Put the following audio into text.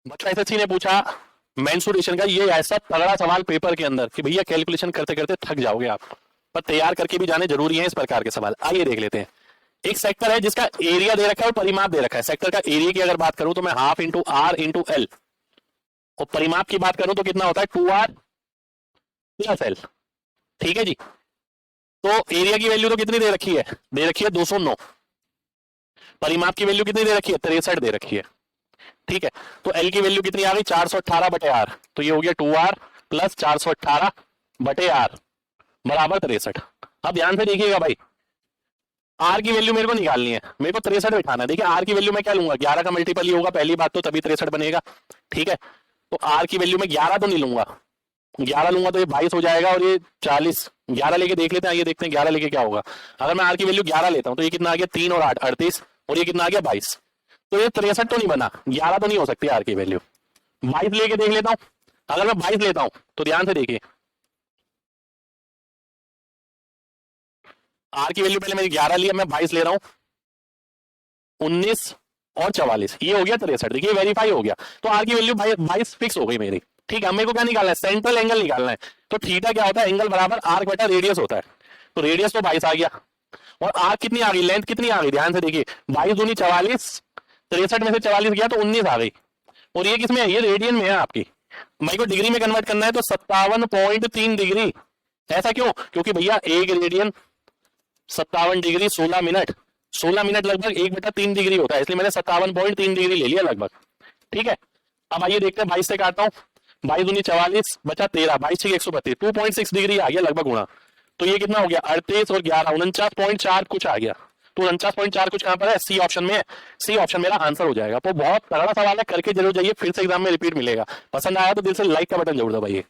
बच्चों एसएससी ने पूछा मेंसुरेशन का ये ऐसा तगड़ा सवाल पेपर के अंदर कि भैया कैलकुलेशन करते करते थक जाओगे आप, पर तैयार करके भी जाने जरूरी है इस प्रकार के सवाल। आइए देख लेते हैं। एक सेक्टर है जिसका एरिया दे रखा है और परिमाप दे रखा है। सेक्टर का एरिया की अगर बात करूं तो मैं half into R into L, और परिमाप की बात करूं तो कितना होता है 2r प्लस एल। ठीक है जी। तो एरिया की वैल्यू तो कितनी दे रखी है? दे रखी है 209। परिमाप की वैल्यू कितनी दे रखी है? 63 दे रखी है। ठीक है, तो एल की वैल्यू कितनी आ गई? 418 बटे आर। तो ये हो गया 2r प्लस 418 बटे आर बराबर 63। अब ध्यान से देखिएगा भाई, आर की वैल्यू मेरे को निकालनी है, मेरे को 63 बिठाना है। देखिए आर की वैल्यू में क्या लूंगा? 11 का मल्टीपल ही होगा पहली बात तो, तभी 63 बनेगा। ठीक है, तो आर की वैल्यू में 11 तो नहीं लूंगा, 11 लूंगा तो ये 22 हो जाएगा और ये 40। 11 लेके देख लेते हैं, ये देखते हैं 11 लेके क्या होगा। अगर मैं आर की वैल्यू 11 लेता हूं तो ये कितना आ गया? 3 और 8 38, और ये कितना आ गया? 22। तो ये 63 तो नहीं बना, 11 तो नहीं हो सकती आर की वैल्यू। 22 लेके देख लेता हूं। अगर मैं 22 लेता हूं तो ध्यान से देखिए, आर की वैल्यू पहले मैंने 11 लिया, मैं 22 ले रहा हूं, 19 और 44, ये हो गया 63। देखिए वेरीफाई हो गया। तो आर की वैल्यू 22 फिक्स हो गई मेरी। ठीक है, मेरे को क्या निकालना है? सेंट्रल एंगल निकालना है। तो थीटा क्या होता है? एंगल बराबर आर्क बटा रेडियस होता है। तो रेडियस तो 22 आ गया, और आर्क कितनी आ गई? लेंथ कितनी आ गई? ध्यान से देखिए, 22 दूनी 44, 63 में से 44 गया तो 19 आ गई। और ये किसमें है? ये रेडियन में है आपकी। मेरे को डिग्री में कन्वर्ट करना है तो 57.3 डिग्री। ऐसा क्यों? क्योंकि भैया एक रेडियन 57 डिग्री 16 मिनट, 16 मिनट लगभग 1/3 डिग्री होता है, इसलिए मैंने 57.3 डिग्री ले लिया लगभग। ठीक है, अब आइए देखते हैं 22 से काटता हूं। 22 दूनी 44 बचा 13, 22 से 132, 2.6 डिग्री आ गया लगभग गुणा। तो ये कितना हो गया? 38 और 11 49.4 कुछ आ गया। तो 49.4 कुछ कहां पर है? सी ऑप्शन में है। सी ऑप्शन मेरा आंसर हो जाएगा। तो बहुत तगड़ा सवाल है, करके जरूर जाइए, फिर से एग्जाम में रिपीट मिलेगा। पसंद आया तो दिल से लाइक का बटन जरूर दबाइए।